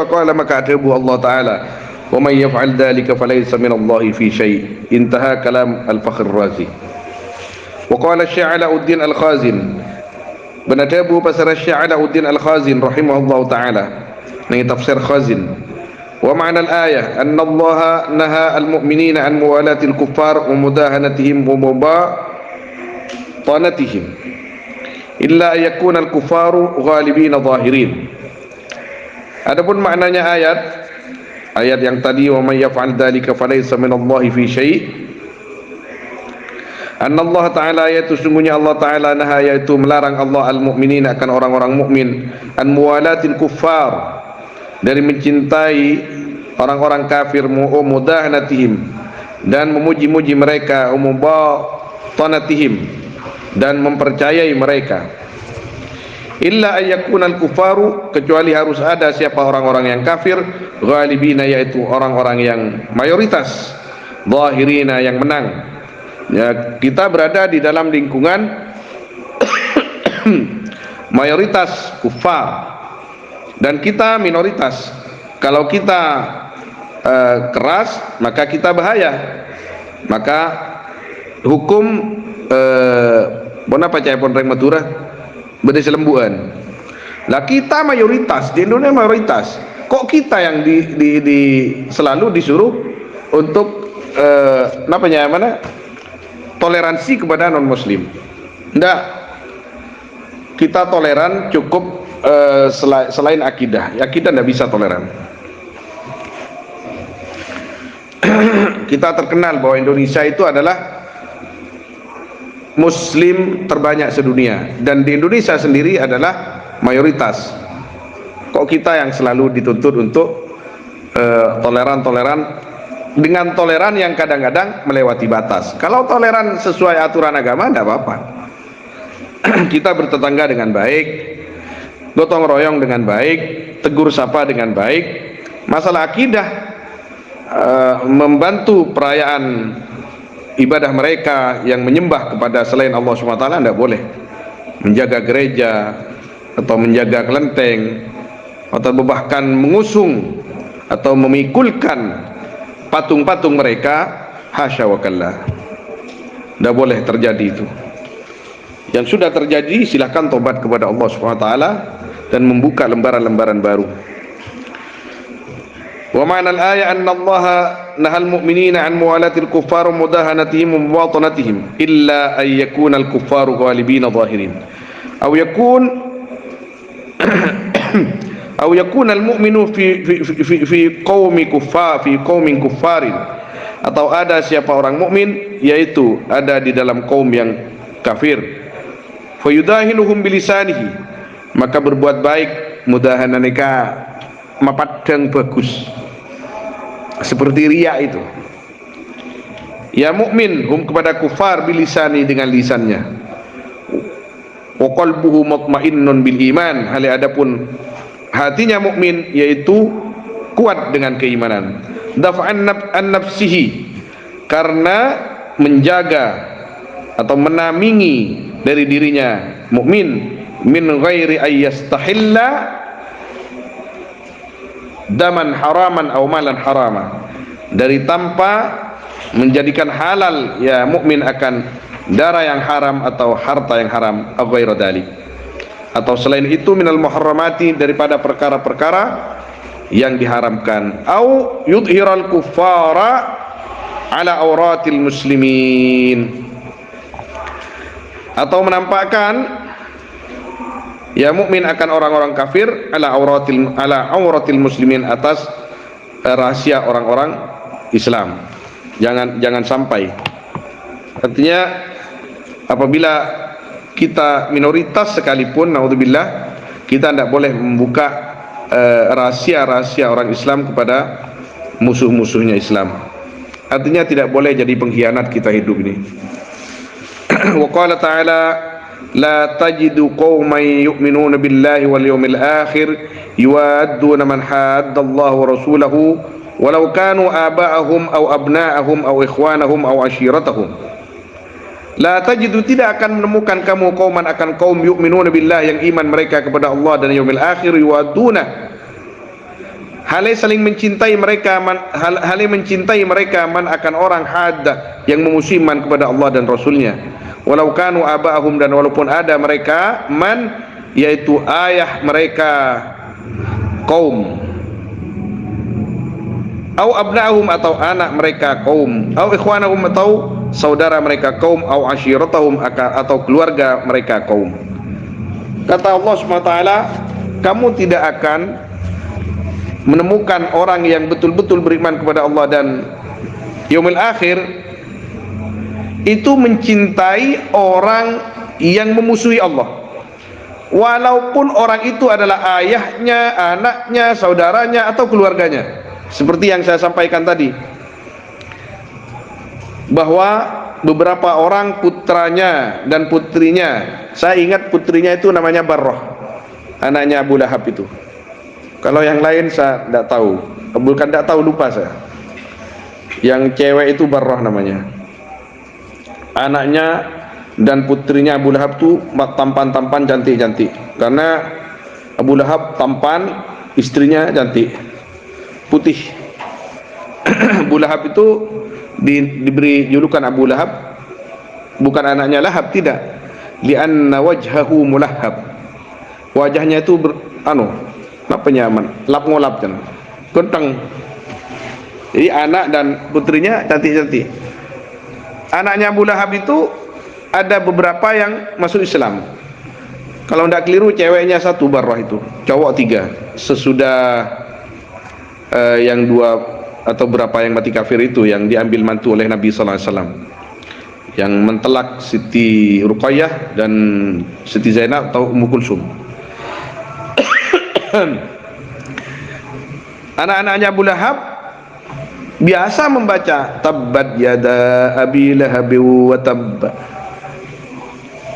qala maka adabu Allah Ta'ala wa man yaf'al dhalika falaysa min Allah fi syai'. Intaha kalam Al-Fakhr Razi. Wa qala Syekh Alauddin Al-Khazin, benadabu pasar Syekh Alauddin Al-Khazin rahimahullah ta'ala, ini tafsir Khazin. Wa ma'na al-ayah anna Allah naha al-mu'minina an muwalati al-kuffar wa mudahanatihim wa mubatanatihim illa yakuna al-kuffaru ghalibina zahirin. Adapun maknanya ayat yang tadi, wa may yaf'al dzalika falaysa minallahi fi syai', anna Allah Ta'ala, yaitu sesungguhnya Allah Ta'ala naha, yaitu melarang Allah al-mu'minin akan orang-orang mukmin, an muwalatil kuffar, dari mencintai orang-orang kafir, mudahanatihim, dan memuji-muji mereka, mubatanatihim, dan mempercayai mereka, illa ayyakunal kufaru, kecuali harus ada siapa orang-orang yang kafir, ghalibina, yaitu orang-orang yang mayoritas, zahirina, yang menang. Ya, kita berada di dalam lingkungan mayoritas kufar dan kita minoritas. Kalau kita keras, maka kita bahaya. Maka hukum bona pacai pon reng matura beda selembuan. Lah kita mayoritas di Indonesia, mayoritas. Kok kita yang selalu disuruh untuk toleransi kepada non muslim? Enggak. Kita toleran cukup selain akidah. Akidah enggak bisa toleran. Kita terkenal bahwa Indonesia itu adalah muslim terbanyak sedunia, dan di Indonesia sendiri adalah mayoritas. Kok kita yang selalu dituntut untuk toleran dengan toleran yang kadang-kadang melewati batas. Kalau toleran sesuai aturan agama tidak apa-apa. Kita bertetangga dengan baik, gotong royong dengan baik, tegur sapa dengan baik. Masalah akidah, membantu perayaan ibadah mereka yang menyembah kepada selain Allah SWT tidak boleh. Menjaga gereja atau menjaga kelenteng atau bahkan mengusung atau memikulkan patung-patung mereka, hasya wa kallah, tidak boleh terjadi itu. Yang sudah terjadi silahkan tobat kepada Allah SWT dan membuka lembaran-lembaran baru. Wa ma'na al-ayah anna Allah nahal mu'minina an muwalatil kuffar wa mudahanatihim wa muwatanatihim illa an yakuna al-kuffaru ghalibina zahirin aw yakun al-mu'minu fi qaumin kuffarin, atau ada siapa orang mukmin yaitu ada di dalam kaum yang kafir, fayudahinuhum bilisanihi, maka berbuat baik, mudahananeka mapadang bagus, seperti riya itu. Ya mukmin hum kepada kufar bilisani, dengan lisannya, wa qalbuhu mutmainnun bil iman, hal adapun hatinya mukmin yaitu kuat dengan keimanan. Daf'an an nafsihi, karena menjaga atau menamingi dari dirinya mukmin, min ghairi ayyastahilla daman haraman aw malan harama, dari tanpa menjadikan halal ya mukmin akan darah yang haram atau harta yang haram, aw ghairu dzalik, atau selain itu minal muharramati, daripada perkara-perkara yang diharamkan, au yudhiral kuffara ala auratil muslimin, atau menampakkan ya mukmin akan orang-orang kafir, ala auratil muslimin, atas rahasia orang-orang Islam. Jangan sampai. Artinya apabila kita minoritas sekalipun, naudzubillah, kita tidak boleh membuka rahasia-rahasia orang Islam kepada musuh-musuhnya Islam. Artinya tidak boleh jadi pengkhianat kita hidup ini. Wa qala ta'ala, la tajidu qauman yu'minuna billahi wal yawmil akhir yuwadduna man haddallaha wa rasulahu walau kanu aba'ahum aw abna'ahum aw ikhwanahum aw ashiratahum. La tajidu, tidak akan menemukan kamu kauman akan kaum yu'minuna billah, yang iman mereka kepada Allah dan yaumil akhir, yuwadduna, Halai saling mencintai mereka halai mencintai mereka man akan orang hadda yang memusuhi man kepada Allah dan Rasulnya. Walau kanu aba'ahum, dan walaupun ada mereka man, yaitu ayah mereka kaum, au abna'ahum, atau anak mereka kaum, au ikhwanahum, atau saudara mereka kaum, au ashiratahum, atau keluarga mereka kaum. Kata Allah SWT, kamu tidak akan menemukan orang yang betul-betul beriman kepada Allah dan yaumil akhir itu mencintai orang yang memusuhi Allah, walaupun orang itu adalah ayahnya, anaknya, saudaranya, atau keluarganya. Seperti yang saya sampaikan tadi, bahwa beberapa orang putranya dan putrinya, saya ingat putrinya itu namanya Barrah, anaknya Abu Lahab itu. Kalau yang lain saya tidak tahu, bukan tidak tahu, lupa saya. Yang cewek itu Barrah namanya. Anaknya dan putrinya Abu Lahab itu tampan-tampan, cantik-cantik. Karena Abu Lahab tampan, istrinya cantik, putih. Abu Lahab itu diberi julukan Abu Lahab, bukan anaknya Lahab, tidak. Lianna wajhahu mulahhab. Wajahnya itu penyaman, lap ngolap kan, kentang. Jadi anak dan putrinya cantik-cantik. Anaknya Abu Lahab itu ada beberapa yang masuk Islam. Kalau tidak keliru ceweknya 1 Barrah itu, cowok 3. Sesudah yang 2 atau berapa yang mati kafir itu, yang diambil mantu oleh Nabi sallallahu alaihi wasallam, yang mentelak Siti Ruqayyah dan Siti Zainab atau Ummu Kulsum. Anak-anaknya Abu Lahab biasa membaca tabbat yada abi lahab wa tabb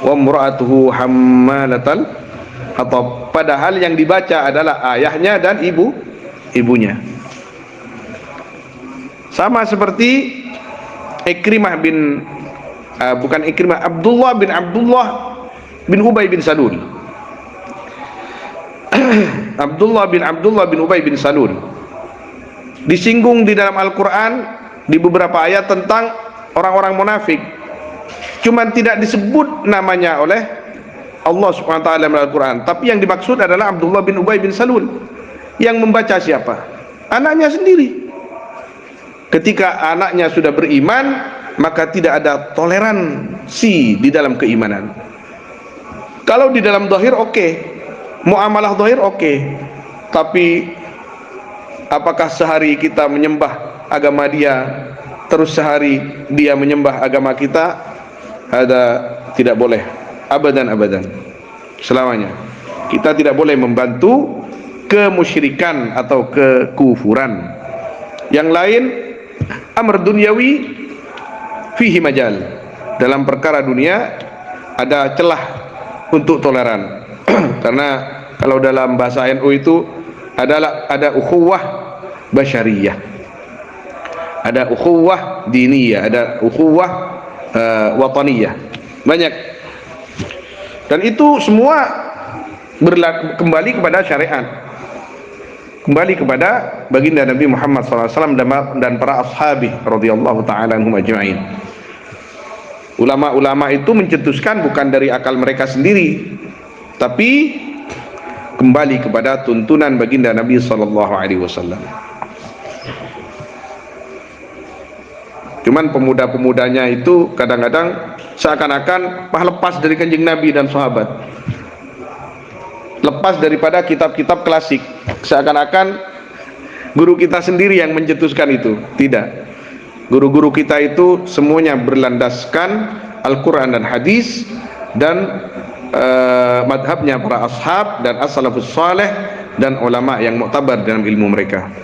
wa imra'atuhu hammalatal hatab, padahal yang dibaca adalah ayahnya dan ibunya. Sama seperti Ikrimah bin Abdullah bin Ubay bin Salul. Abdullah bin Ubay bin Salul disinggung di dalam Al-Quran di beberapa ayat tentang orang-orang munafik, cuman tidak disebut namanya oleh Allah Subhanahu wa taala dalam Al-Quran, tapi yang dimaksud adalah Abdullah bin Ubay bin Salul. Yang membaca siapa? Anaknya sendiri. Ketika anaknya sudah beriman, maka tidak ada toleransi di dalam keimanan. Kalau di dalam zahir oke, muamalah zahir oke, tapi apakah sehari kita menyembah agama dia, terus sehari dia menyembah agama kita? Ada tidak boleh, abadan selamanya. Kita tidak boleh membantu kemusyrikan atau kekufuran. Yang lain amr dunyawi fihi majal, dalam perkara dunia ada celah untuk toleran. Karena kalau dalam bahasa NU itu ada ukhuwah basyariyah, ada ukhuwah diniyah, ada ukhuwah wataniyah, banyak. Dan itu semua kembali kepada syariat, kembali kepada baginda Nabi Muhammad SAW dan para ashabi radhiyallahu ta'ala anhum ajma'in. Ulama-ulama itu mencetuskan bukan dari akal mereka sendiri, tapi kembali kepada tuntunan baginda Nabi SAW. Cuman pemuda-pemudanya itu kadang-kadang seakan-akan lepas dari kanjeng Nabi dan sahabat, lepas daripada kitab-kitab klasik, seakan-akan guru kita sendiri yang mencetuskan itu. Tidak, guru-guru kita itu semuanya berlandaskan Al-Quran dan hadis dan madhabnya para ashab dan as-salafus saleh dan ulama yang muktabar dalam ilmu mereka.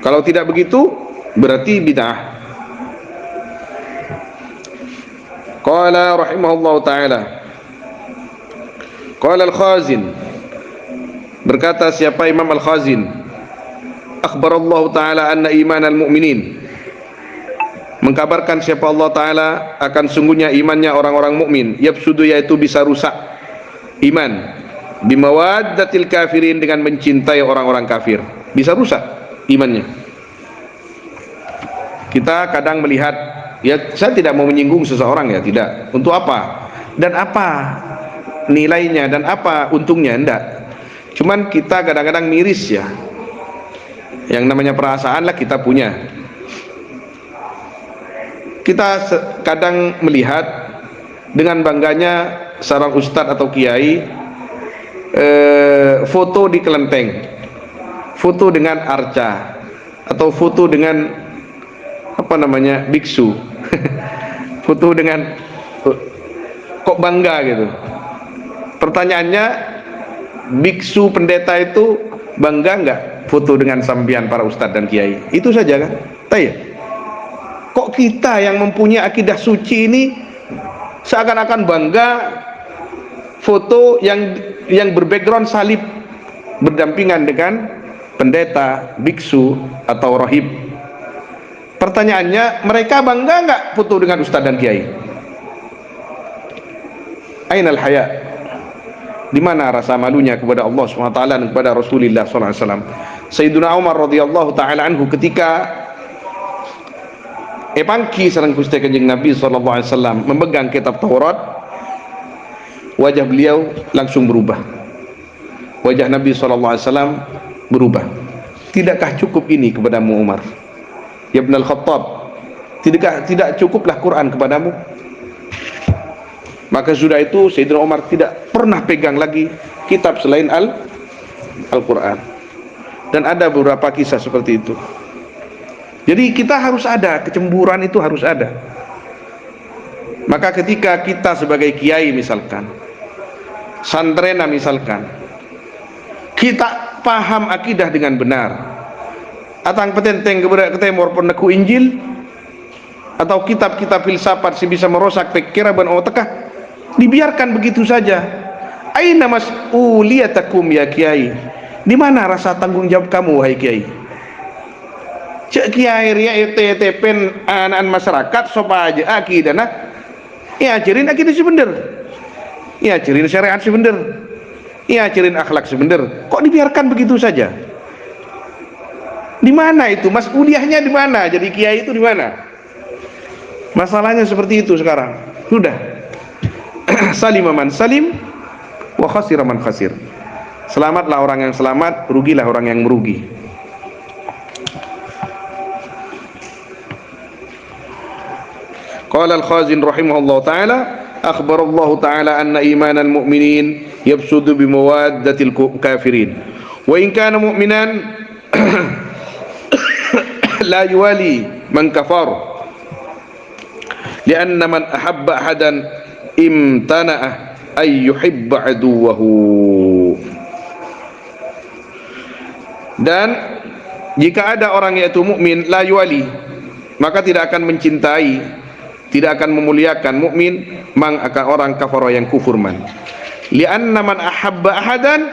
Kalau tidak begitu berarti bid'ah. Qala rahimahullahu ta'ala, qala al-Khazin, berkata siapa Imam al-Khazin, akhbarallahu ta'ala anna imanal mu'minin, mengkabarkan siapa Allah Ta'ala akan sungguhnya imannya orang-orang mukmin, yafsudu, yaitu bisa rusak iman, bimawaddatil kafirin, dengan mencintai orang-orang kafir. bisa rusak imannya. Kita kadang melihat, ya saya tidak mau menyinggung seseorang ya, tidak. Untuk apa? Dan apa nilainya dan apa untungnya? Enggak. Cuman kita kadang-kadang miris ya. Yang namanya perasaan lah kita punya. Kita kadang melihat dengan bangganya seorang ustadz atau kiai foto di kelenteng, foto dengan arca, atau foto dengan apa namanya biksu foto dengan kok bangga gitu. Pertanyaannya, biksu pendeta itu bangga nggak foto dengan sambian para ustadz dan kiai? Itu saja kan. Tanya, kok kita yang mempunyai akidah suci ini seakan-akan bangga foto yang berbackground salib berdampingan dengan pendeta, biksu atau rohib? Pertanyaannya, mereka bangga nggak foto dengan ustadz dan kiai? Ainal haya? Di mana rasa malunya kepada Allah SWT dan kepada Rasulullah SAW? Sayyiduna Umar radhiyallahu taala anhu ketika epangki sareng Gusti Kanjeng Nabi SAW memegang kitab Taurat, wajah beliau langsung berubah. Wajah Nabi SAW berubah. Tidakkah cukup ini kepadamu Umar? Ya Ibn al-Khattab, tidak cukuplah Quran kepadamu? Maka sudah itu Sayyidina Umar tidak pernah pegang lagi kitab selain Al-Quran. Dan ada beberapa kisah seperti itu. Jadi kita harus ada, kecemburuan itu harus ada. Maka ketika kita sebagai kiai misalkan, santrena misalkan, kita paham akidah dengan benar, atang petenteng ketemor peneku Injil atau kitab-kitab filsafat si bisa merosak pikiran dan otakah, dibiarkan begitu saja. Aina mas'uliyatakum ya kiai? Di mana rasa tanggung jawab kamu wahai kiai? Cek kiai ria pen anak masyarakat sopa aja akidana, ya ajarin akidah sebener, ya ajarin syariat sebener, ya ajarin akhlak sebener. Kok dibiarkan begitu saja? Di mana itu mas'uliyahnya? Di mana jadi kiai itu? Di mana? Masalahnya seperti itu sekarang. Sudah salim man salim wa khasir man khasir. Selamatlah orang yang selamat, rugilah orang yang merugi. Qala al-Khazin rahimahullah ta'ala, akhbar Allah ta'ala anna iman al-mu'minin yabsudu bimawaddatil kafirin wa in kana mu'minan la yuwali man kafar lianna man ahabba ahadan imtana'ah ay yuhibba aduwahu. Dan jika ada orang yaitu mukmin la yuwali, maka tidak akan mencintai, tidak akan memuliakan mukmin mang akan orang kafara yang kufur man. Lianna man ahabba ahadan,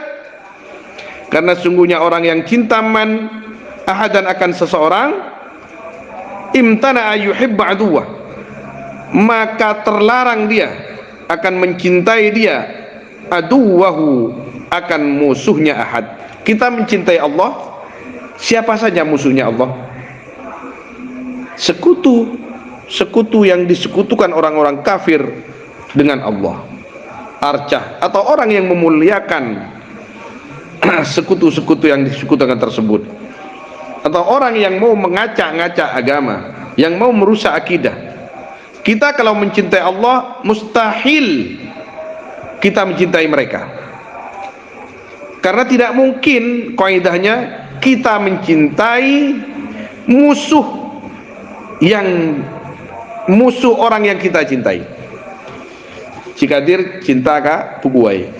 karena sungguhnya orang yang cinta man ahadan akan seseorang, imtana ayyuhibba aduwah, maka terlarang dia akan mencintai dia, aduwahu, akan musuhnya ahad. Kita mencintai Allah, siapa saja musuhnya Allah? Sekutu yang disekutukan orang-orang kafir dengan Allah, arcah, atau orang yang memuliakan sekutu-sekutu yang disekutukan tersebut, atau orang yang mau mengacak-ngacak agama, yang mau merusak akidah. Kita kalau mencintai Allah, mustahil kita mencintai mereka, karena tidak mungkin kaidahnya kita mencintai musuh orang yang kita cintai. Cikadir cinta ka puguai,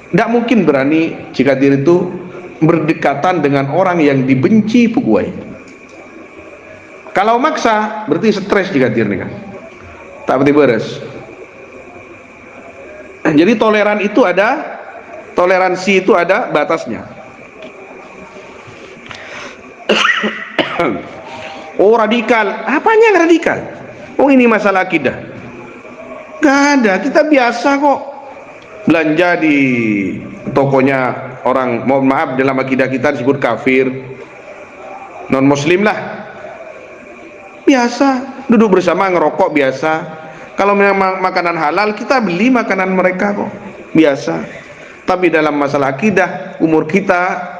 tidak mungkin berani Cikadir itu berdekatan dengan orang yang dibenci puguai. Kalau maksa berarti stres Cikadir nih kan, tak berarti beres. Jadi toleransi itu ada batasnya. Oh radikal, apanya yang radikal? Oh ini masalah akidah. Gak ada, kita biasa kok belanja di tokonya orang, mohon maaf, dalam akidah kita disebut kafir, non muslim lah, biasa duduk bersama ngerokok biasa. Kalau memang makanan halal kita beli makanan mereka kok, biasa. Tapi dalam masalah akidah, umur kita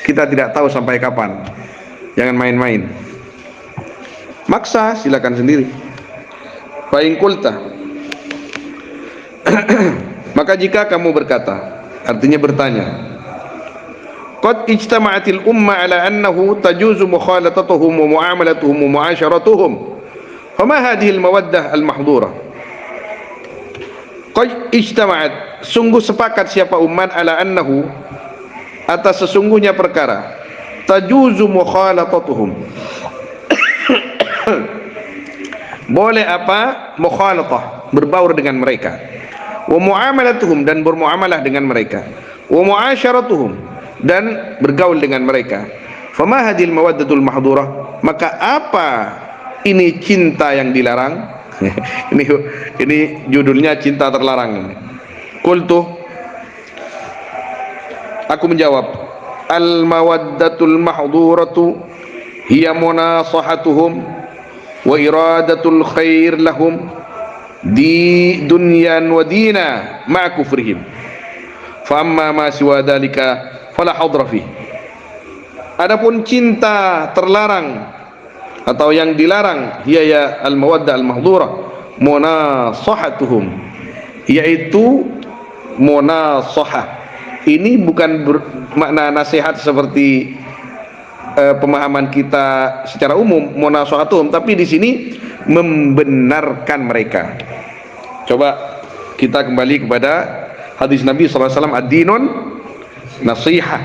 tidak tahu sampai kapan. Jangan main-main. Maksa silakan sendiri. Fa in qulta maka jika kamu berkata, artinya bertanya, qad ijtama'atil umma ala annahu tajuzu mukhalatatuhum wa mu'amalatuhum wa mu'asharatuhum, fama hadhihi al-mawaddah al-mahdhurah. Qad ijtama'at, sungguh sepakat siapa umat, ala annahu, atas sesungguhnya perkara, tajuzu mukhalatatuhum boleh apa? Mukhalatah, berbaur dengan mereka, wa muamalatuhum, dan bermuamalah dengan mereka, wa muasyaratuhum, dan bergaul dengan mereka. Fama hadhil mawaddatul mahdhurah, maka apa ini cinta yang dilarang? ini judulnya cinta terlarang. Qultu, aku menjawab, al mawaddatul mahdhuratu hiya munasahatuhum wa iradatul khair lahum di dunyan wa dina ma'a kufrihim, fa amma ma siwa dhalika fala hadra fi. Adapun cinta terlarang atau yang dilarang, ya al mawaddah al mahdhurah munasahatuhum, yaitu munasahah. Ini bukan bermakna nasihat seperti pemahaman kita secara umum, munasahatuhum, tapi di sini membenarkan mereka. Coba kita kembali kepada hadis Nabi SAW, ad-dinun nasihah.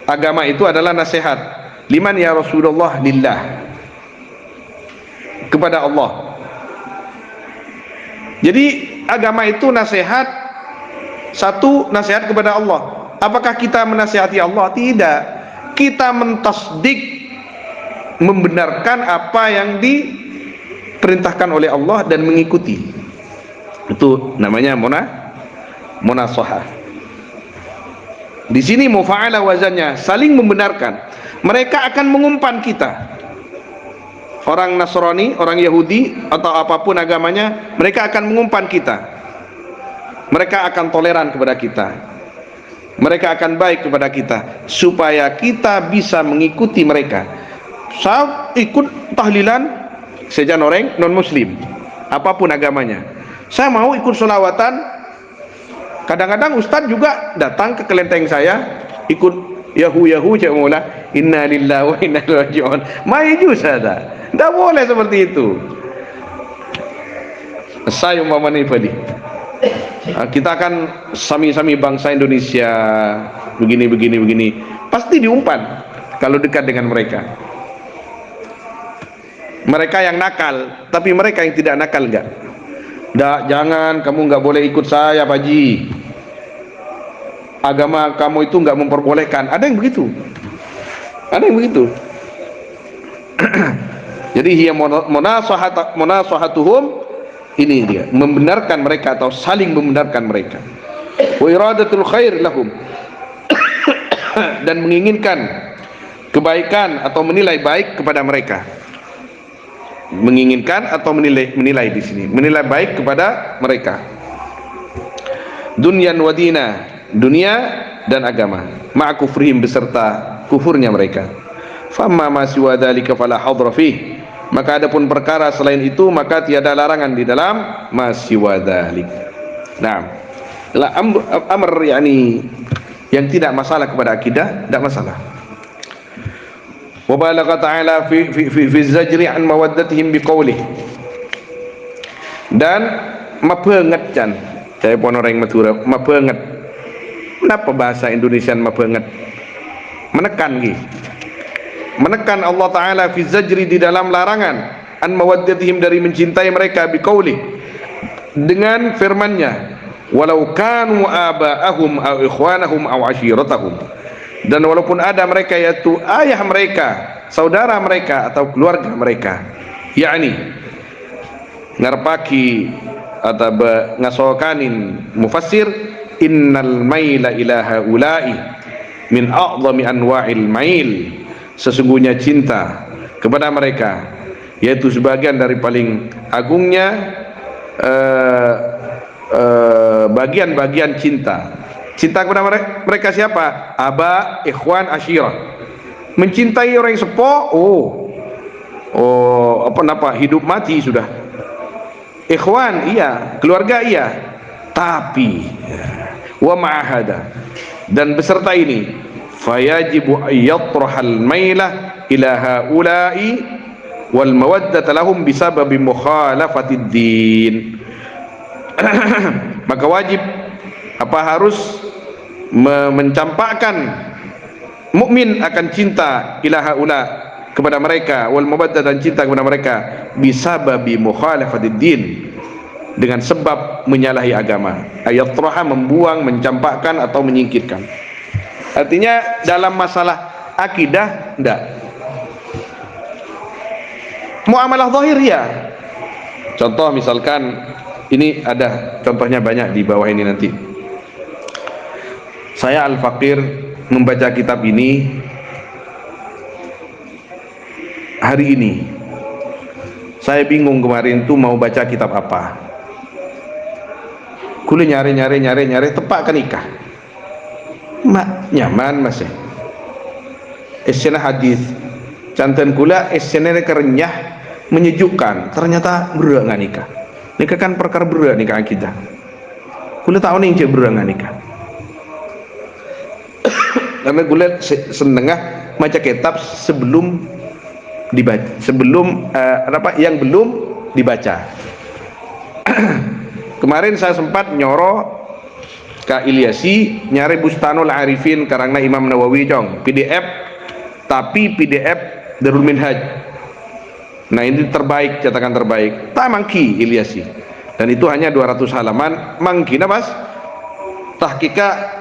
Agama itu adalah nasihat. Liman ya Rasulullah? Lillah, kepada Allah. Jadi agama itu nasihat, satu nasihat kepada Allah. Apakah kita menasihati Allah? Tidak. Kita mentasdik, membenarkan apa yang diperintahkan oleh Allah dan mengikuti. Itu namanya munasahah. Di sini mufa'ala wazannya saling membenarkan. Mereka akan mengumpan kita. Orang Nasrani, orang Yahudi atau apapun agamanya, mereka akan mengumpan kita. Mereka akan toleran kepada kita. Mereka akan baik kepada kita supaya kita bisa mengikuti mereka. Saya ikut tahlilan sejak orang non muslim, apapun agamanya. Saya mau ikut sholawatan. Kadang-kadang ustadz juga datang ke kelenteng saya, ikut yahu cek mula, inna lillahi wa inna ilaihi raji'un. Maju sada. Tidak boleh seperti itu. Saya umpamanya tadi, kita akan sami-sami bangsa Indonesia begini, pasti diumpan kalau dekat dengan mereka. Mereka yang nakal, tapi mereka yang tidak nakal enggak. Jangan, kamu enggak boleh ikut saya, Pak Haji. Agama kamu itu enggak memperbolehkan. Ada yang begitu. Ada yang begitu. Jadi hiya munasahatuhum, ini dia, membenarkan mereka atau saling membenarkan mereka. Wa iradatul khair lahum, dan menginginkan kebaikan atau menilai baik kepada mereka. Menginginkan atau menilai di sini, menilai baik kepada mereka. Dunyan wa dina, dunia dan agama, ma'a kufrihim, beserta kufurnya mereka. Famma ma siwa dzalika fala hadra fih, maka adapun perkara selain itu maka tiada larangan di dalam masiwa dzalik. Nah, amr yani yang tidak masalah kepada akidah, tidak masalah. Wa balagha ta'ala fi zajri an mawaddatihim biqaulih, dan mabeunget can saya pun orang Madura, mabeunget. Kenapa bahasa Indonesia mabeunget? Menekan gitu. Menekan Allah Ta'ala fi zajri, di dalam larangan, an mawaddatihim, dari mencintai mereka, biqaulih, dengan firman-Nya, walau kanu aba'ahum aw ikhwanahum aw ashiratahum, dan walaupun ada mereka yaitu ayah mereka, saudara mereka atau keluarga mereka, yakni ngarpaki atau ngasokanin mufassir innal maila ila haula'i min a'zami anwa'il mail, sesungguhnya cinta kepada mereka yaitu sebagian dari paling agungnya bagian-bagian cinta. Cinta kepada mereka siapa? Aba, ikhwan, asyirah. Mencintai orang yang sepo, apa hidup mati sudah. Ikhwan iya, keluarga iya, tapi wa ma'ahada, dan beserta ini fayajibu ayyatrahal mailah ila haula'i wal mawaddata lahum bisababi mukhalafatid din. Maka wajib harus mencampakkan mukmin akan cinta ila haula kepada mereka, wal mawaddah, dan cinta kepada mereka bisababi mukhalafatid din, dengan sebab menyalahi agama. Ayat traha, membuang, mencampakkan atau menyingkirkan. Artinya dalam masalah akidah enggak. Muamalah zahir ya. Contoh misalkan ini ada contohnya banyak di bawah ini nanti. Saya Al-Faqir membaca kitab ini hari ini. Saya bingung kemarin tuh mau baca kitab apa. Kula nyari tepak kan nikah. Nyaman masih. Esena hadis. Canten kula esena kerenyah menyejukkan. Ternyata berat nggak nikah. Nikah kan perkara berat nikah kita. Kula tahu nih cek berat nggak nikah. Karena gue senengah baca kitab sebelum dibaca, yang belum dibaca. Kemarin saya sempat nyoro ke Ilyasi nyari Bustanul Arifin karena Imam Nawawi jong PDF, tapi PDF Darul Minhaj. Nah ini terbaik, cetakan terbaik. Tak mangki Ilyasi, dan itu hanya 200 halaman. Mangki mas tahqiqa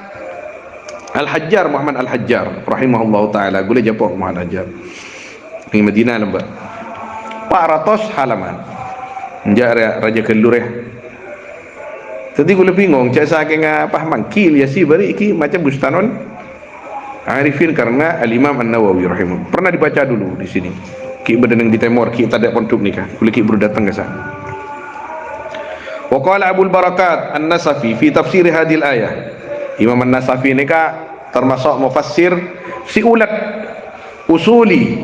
Al-Hajjar, Muhammad Al-Hajjar rahimahullah ta'ala. Gula japok Muhammad Al-Hajjar di Madinah lembak 400 halaman menjara Raja Kelureh. Tadi gula bingung cak saking apa mangkil ya sih bari iki macam Bustanul Arifin karena Al-Imam An-Nawawi rahimahullah. Pernah dibaca dulu di sini. Ki berdenang di Timur, ki tak ada pondok nikah. Gula ki baru datang ke sana. Wa qala Abu Barakat An-Nasafi fi tafsir hadhil ayah. Imam An-Nasafi ini termasuk mufassir si ulat usuli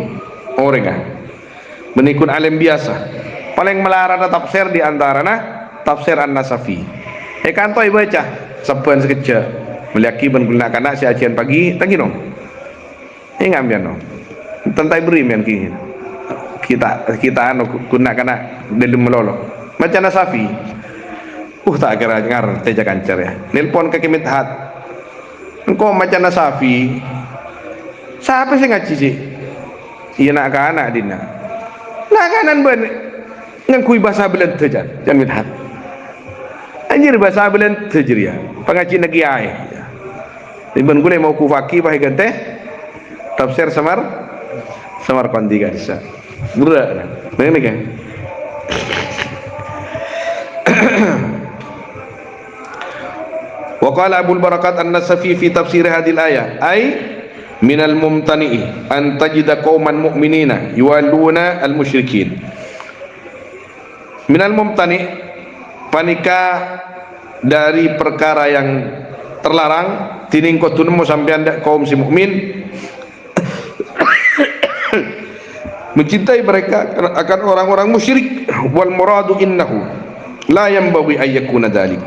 orang menikun alim biasa paling melarang tafsir di antaranya tafsir An-Nasafi. Kantoi baca sebuan sekejap meliaki menggunakan anak si ajian pagi tangi dong ngambil dong tentai beri men kita anu gunakan anak dalam melolo macam Nasafi. Tak kira ngar teja kancar ya. Nelpon ke Kemithat. Engkau macam Nasafi. Siapa sih ngaji sih? Iya nak ke anak dina. Nak kanan ben ngakui bahasa Belan teja. Jangan Mithat. Anjir bahasa Belan tejer ya. Pengaji negeri ai. Ibn gule mau kufaki pakai gante. Tafsir Samar Kondi gadisa. Gura. Begini kan? Wa qala Abu Barakat An-Nasafi fi tafsir hadhil ayah ay minal mumtani'i an tajida qauman mu'minina yuwalluna al-musyrikin. Minal mumtani' panika dari perkara yang terlarang tiningko tunemu sampean kaum si mukmin mencintai mereka akan orang-orang musyrik. Wal muradu innahu la yanbaghi ay yakuna dzalik.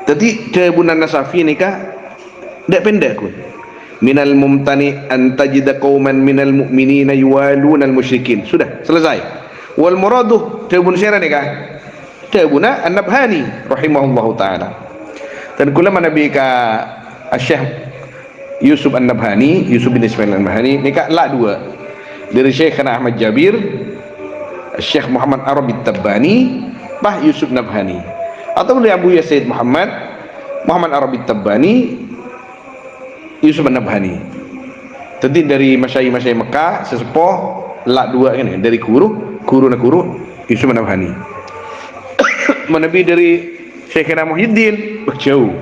Jadi kebunan Nasafi ni ndak pendek pun. Minal mumtani an tajida qauman minal mu'minina yuwaluna al musyrikin. Sudah selesai. Wal muradu kebun syara ni kebuna An-Nabhani rahimahullahu taala. Dan kula manabi ka Syekh Yusuf An-Nabhani, Yusuf bin Ismail An-Nabhani ni la dua. Dari Syekh Ahmad Jabir, Syekh Muhammad Arabi Tabbani, bah Yusuf Nabhani. Atau dari Abu Yazid Muhammad Arabi Tabbani, Yusuf An-Nabhani. Tadi dari masyai-masyai Mekah sesepuh la dua ini dari guru Yusuf An-Nabhani. Menabi dari Syekhina Muhyiddin jauh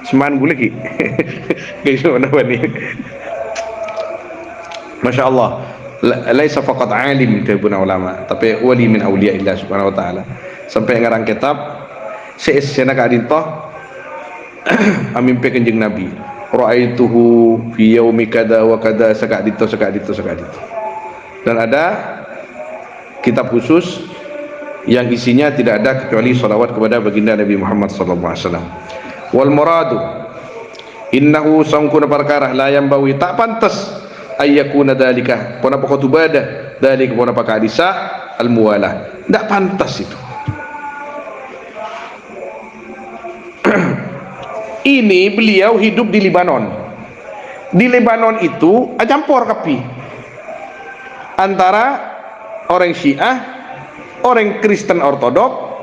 seman gue lagi gimana nih. Masya Allah, laisa faqat alim kabuna ulama, tapi wali min awliya illah subhanahu wa ta'ala. Sampai ngarang kitab seesena kadintoh amimpe kanjeng Nabi, ra'aituhu fi yaumi kada wa kada, sakadito. Dan ada kitab khusus yang isinya tidak ada kecuali salawat kepada baginda Nabi Muhammad sallallahu alaihi wasallam. Wal muradu innahu sangkuna perkara la yambawi, tak pantas ayyakuna dalika pona pakotubada dalika pona pakadisa al muwalah, tidak pantas itu. Ini beliau hidup di Lebanon. Di Lebanon itu campur kapi antara orang Syiah, orang Kristen Ortodok,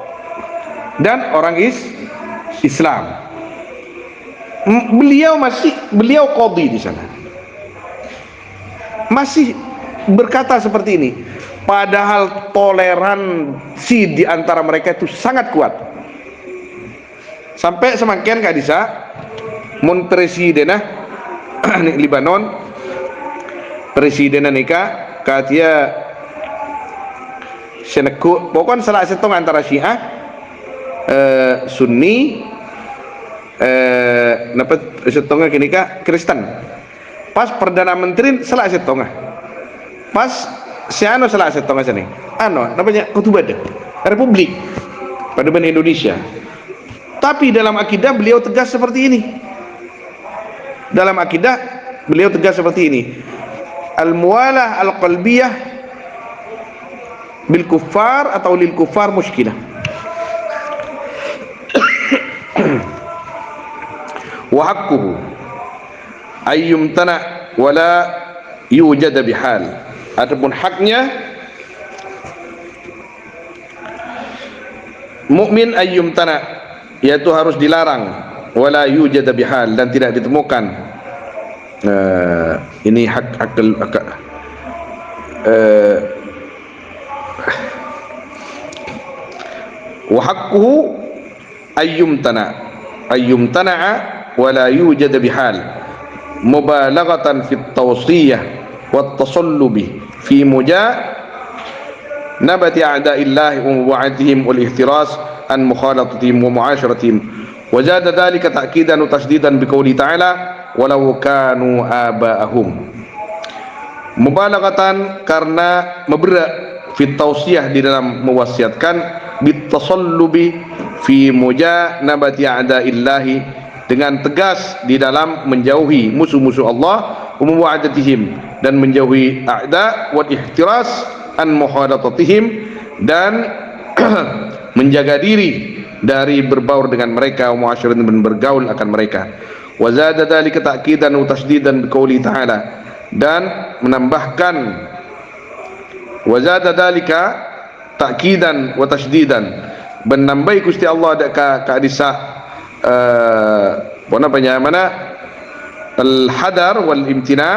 dan orang Islam. Beliau qadhi di sana. Masih berkata seperti ini, padahal toleransi di antara mereka itu sangat kuat. Sampai semakin kadisa mun presidenah Lebanon, presiden nikah katia seneku pokon salah satu antara Syiah, Sunni, napa setengah kini kah Kristen. Pas perdana menteri salah setengah, pas siano salah setengah sini namanya Kutubada Republik Parlemen Indonesia. Tapi dalam akidah beliau tegas seperti ini. Dalam akidah beliau tegas seperti ini. Al-muwalah al-qalbiyah bil kuffar atau lil kuffar muskilah. Wa haqquhu ayyumtana wala yujad bihal. Adapun haknya mukmin ayyumtana, yaitu harus dilarang, wala yujad bihal, dan tidak ditemukan. Ini hak wa haqquhu ayyumtana'a wala yujad bihal mubalaghatan fi at-tawsiyah wat tasallubi fi mujanabati a'da'illahi wa wa'adihim wal ihtiras an mukhalatatihim wa mu'asyaratihim. Wa zada dhalika ta'kidan wa tasdidan biqouli ta'ala walau kanu aba'ahum. Mubalaghatan karena membera fit tausiyah di dalam mewasiatkan, bit tasallubi fi mujanabati a'da'illahi dengan tegas di dalam menjauhi musuh-musuh Allah, wa mu'adatihim dan menjauhi a'da, wa ihtiras an mukhalatatihim dan menjaga diri dari berbaur dengan mereka, wa mu'asyirin dan bergaul akan mereka. Wa zada dzalika ta'kidan wa tasdidan biqouli ta'ala, dan menambahkan wa zada dzalika ta'kidan wa tasdidan, menambahi Gusti Allah ada ka hadisa al-hadar wal imtina,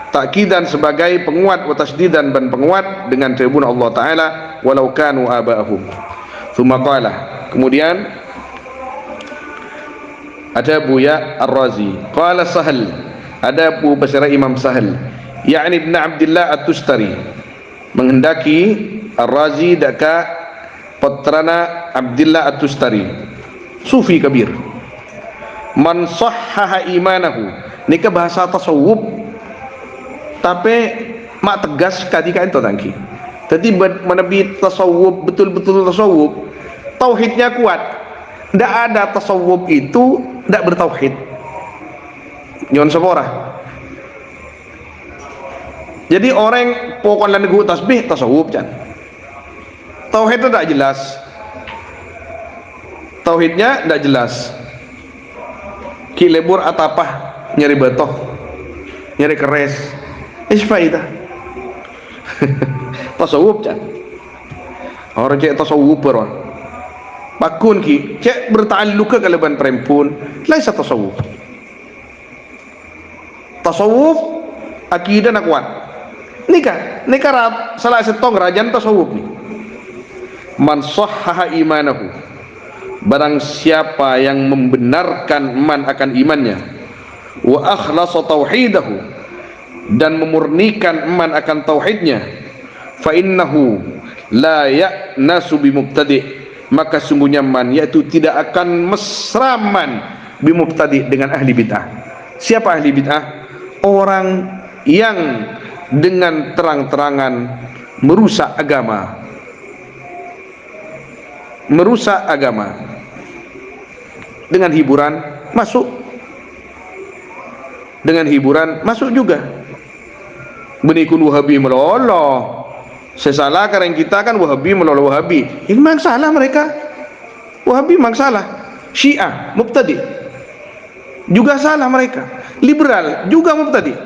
ta'kidan sebagai penguat, wa tasdidan dan penguat dengan tribun Allah Ta'ala walau kanu aba'ahum. Thumma qala, kemudian ada Buya Ar-Razi, qala Sahal, ada Abu Basra Imam Sahal, yakni Ibn Abdillah At-Tustari, menghendaki Ar-Razi daka putrana Abdillah At-Tustari, sufi kabir, man sahhaha imanahu, nikah bahasa tasawuf tapi mak tegas ketika itu tangki. Jadi menebi tasawuf, betul-betul tasawuf, tauhidnya kuat. Tidak ada tasawuf itu tidak bertauhid. Nyon sepora. Jadi orang pokoknya nego tasbih tasawuf kan. Tauhid itu tidak jelas. Tauhidnya tidak jelas. Ki lebur atapah nyari batoh, nyari keres. Isfaidah. Tasawuf kan. Orang cek tasawuf beron. Pakun ki cek berta'alluq ke kalaban perempuan, laisa tasawuf. Tasawuf akidah nak kuat. Nikah rat salah setong rajan tasawuf ni. man sahhaha imanahu, barang siapa yang membenarkan man akan imannya, wa akhlasa tauhidahu, dan memurnikan man akan tauhidnya, fa innahu la ya'nasu bimubtadi', maka sungguhnya man, yaitu tidak akan mesra man bimubtadi' dengan ahli bid'ah. Siapa ahli bid'ah? Orang yang dengan terang-terangan merusak agama, merusak agama dengan hiburan masuk, dengan hiburan masuk juga. Benikun Wahabi meloloh, sesalah karena kita kan Wahabi meloloh Wahabi, ini memang salah mereka. Wahabi memang salah, Syiah mubtadi juga salah mereka, liberal juga mubtadi.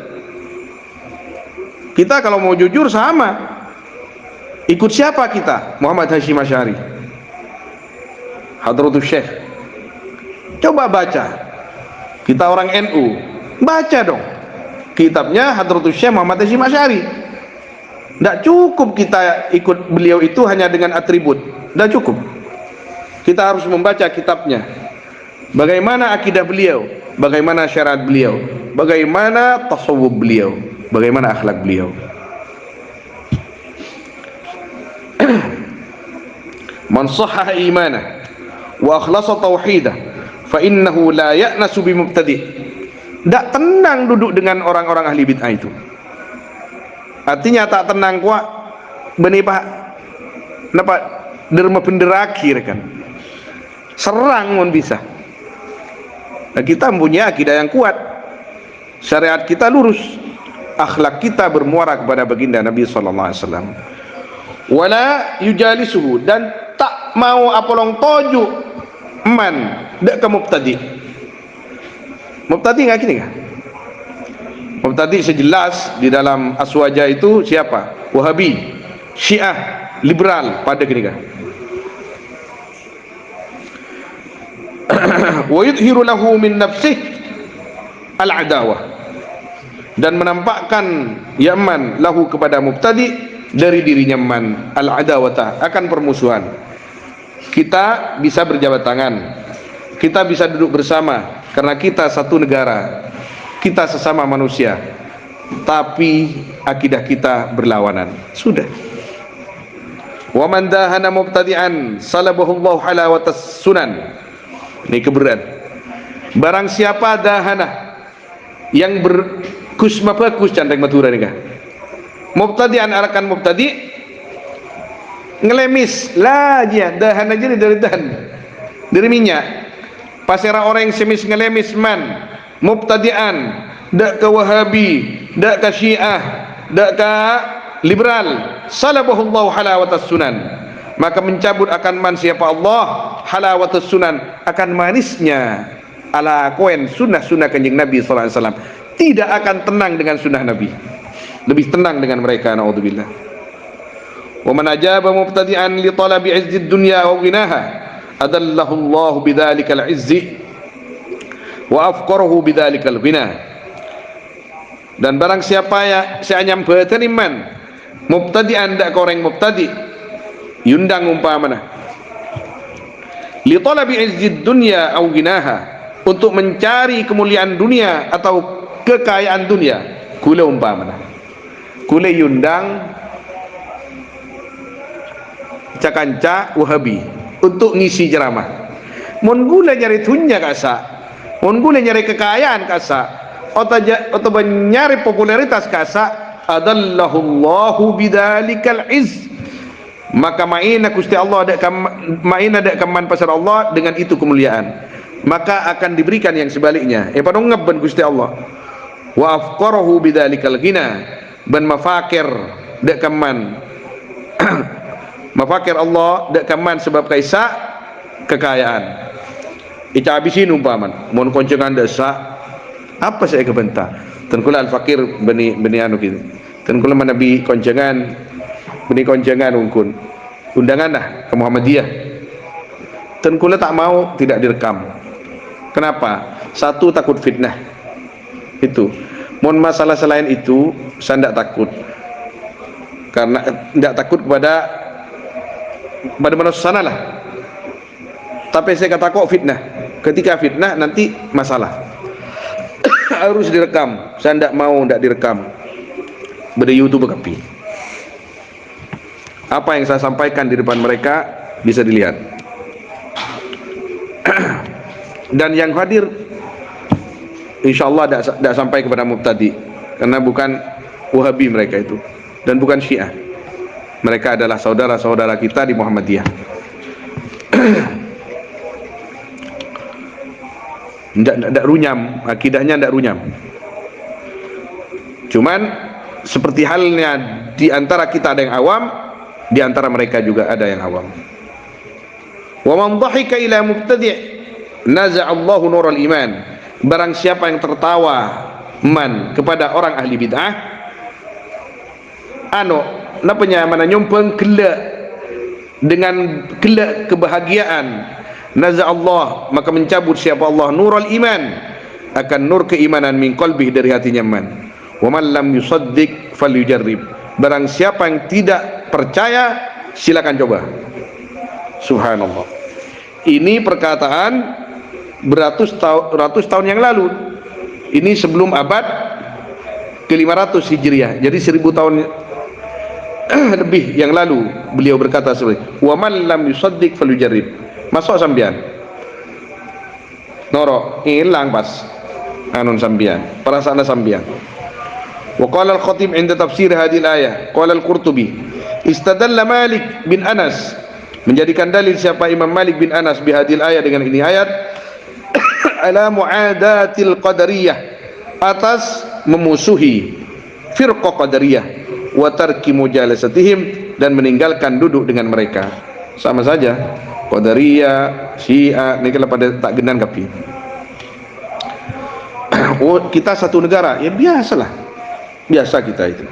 Kita kalau mau jujur sama, ikut siapa kita? Muhammad Hashim Asy'ari, Hadratus Syekh. Coba baca, kita orang NU, baca dong kitabnya Hadratus Syekh Muhammad Hashim Asy'ari. Tidak cukup kita ikut beliau itu hanya dengan atribut, tidak cukup. Kita harus membaca kitabnya, bagaimana akidah beliau, bagaimana syariat beliau, bagaimana tasawuf beliau, bagaimana akhlak beliau. Man sahhaha imanah wa akhlasa tauhidah fa innahu la ya'nasu bimubtadi'. Tak tenang duduk dengan orang-orang ahli bid'ah itu. Artinya tak tenang kuat benih pak napa derma penderaki kan, serang mun bisa. Nah, kita mempunyai akidah yang kuat, syariat kita lurus, akhlak kita bermuara kepada baginda Nabi sallallahu alaihi wasallam. Wala yujalisuhu, dan tak mau apolong toju man dak ke mubtadi. Mubtadi enggak gini kan? Mubtadi sejelas di dalam aswaja itu siapa? Wahabi, Syiah, liberal pada gini kan. Wa yudhiru lahu min nafsih al-adawah, dan menampakkan yaman lahu kepada mubtadi dari dirinya man al-adawata, akan permusuhan. Kita bisa berjabat tangan, kita bisa duduk bersama karena kita satu negara, kita sesama manusia, tapi akidah kita berlawanan. Sudah. Wa man dahana mubtadi'an salabahu Allah halawatas sunan. Ini keberat. Barang siapa dahana, yang berkusma bagus candang matura nikah, mubtadi'an arakan mubtadi, ngelemis lah aja, dahan aja dari dahan, dari minyak. Pasera orang yang semis ngelemis man mubtadi'an, dak ke Wahabi, dak ke Syiah, dak ke liberal, salabahu Allah halawatas sunan, maka mencabut akan man siapa Allah halawatus sunan, akan manisnya ala koen sunnah-sunnah kanjeng Nabi sallallahu alaihi wasallam. Tidak akan tenang dengan sunnah Nabi, lebih tenang dengan mereka, naudzubillah. Wa man ajaba mubtadi'an li talabi 'izzid dunya wa ghinaha adallahu Allah bidzalikal 'izzi wa afqarahu bidzalikal ghina. Dan barang siapa ya seanyam beuteun iman mubtadi'an dak koreng mubtadi, yundang umpamana li talabi 'izzid dunya au ghinaha, untuk mencari kemuliaan dunia atau kekayaan dunia. Kula umpamana, kula yundang cakanca Wahabi untuk ngisi ceramah. Mun gula nyari dunya kasa, mun gula nyari kekayaan kasa, atau nyari popularitas kasa, adallahullahu bidzalikal izz, maka maina Gusti Allah ada maina ada kaman pasar Allah dengan itu kemuliaan, maka akan diberikan yang sebaliknya. Padahal ngeben Gusti Allah. Wa afqarahu bidzalikal ghina, ban mafakir dak kaman mafakir Allah dak kaman sebab kaisa kekayaan. Ica habisin umpaman mun koncengan desa apa saya kebenta ten kula al fakir bani anu gitu, ten kula manabi koncengan bani koncengan ungkun undangan dah ke Muhammadiyah, ten kula tak mau tidak direkam. Kenapa? Satu, takut fitnah. Itu mohon masalah selain itu saya tidak takut, karena tidak takut kepada pada manusia sanalah. Tapi saya kata kok fitnah. Ketika fitnah nanti masalah. Harus direkam. Saya tidak mau tidak direkam. Pada YouTube kapi. Apa yang saya sampaikan di depan mereka bisa dilihat. Dan yang hadir insyaallah tidak sampai kepada mubtadi, karena bukan Wahabi mereka itu, dan bukan Syiah. Mereka adalah saudara-saudara kita di Muhammadiyah. Tidak runyam, akidahnya tidak runyam. Cuman seperti halnya di antara kita ada yang awam, di antara mereka juga ada yang awam. Wa man dhahika ila mubtadi' naza'allahu nurul iman. Barang siapa yang tertawa kepada orang ahli bid'ah, napanya mana nyumpeng gelak dengan gelak kebahagiaan, naza'allah, maka mencabut siapa Allah nurul iman, akan nur keimanan min qalbih, dari hatinya man. Wa man lam yusaddiq falyujarrib. Barang siapa yang tidak percaya, silakan coba. Subhanallah. Ini perkataan ratus tahun yang lalu. Ini sebelum abad ke-500 Hijriah. Jadi 1000 tahun lebih yang lalu beliau berkata seperti, wa man lam yusaddiq falyujarrib. Masuk sambian. Noro hilang pas anun sambian, perasaan sambian. Wa qala al-Khatib 'inda tafsir hadhihi al-ayah, qala al-Qurtubi, istadalla Malik bin Anas, menjadikan dalil siapa Imam Malik bin Anas bi hadhihi al-ayah, dengan ini ayat, ala mu'adatil qadariyah, atas memusuhi firqah qadariyah, wa tarki mujalasatihim, dan meninggalkan duduk dengan mereka. Sama saja, qadariyah, Syiah, ini kalau pada tak gendan kapi. Oh, kita satu negara, ya biasalah. Biasa kita itu.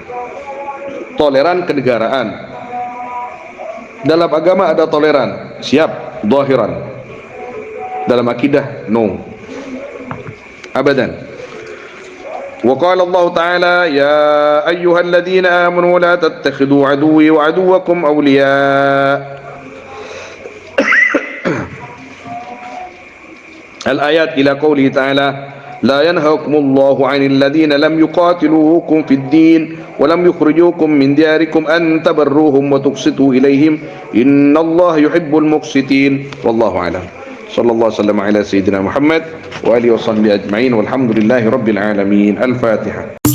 Toleran kenegaraan. Dalam agama ada toleran, siap, zahiran. Dalam akidah, no. Abadan. Wa qala Allah Ta'ala, ya ayyuhalladzina amanu la tattakhidhu aduwwi wa aduwwakum awliya. Al-ayat ila qawlihi ta'ala, لا ينهاكم الله عن الذين لم يقاتلوكم في الدين ولم يخرجوكم من دياركم أن تبروهم وتقسطوا إليهم إن الله يحب المقسطين والله أعلم. صلى الله وسلم على سيدنا محمد وآله وصحبه أجمعين والحمد لله رب العالمين. الفاتحة.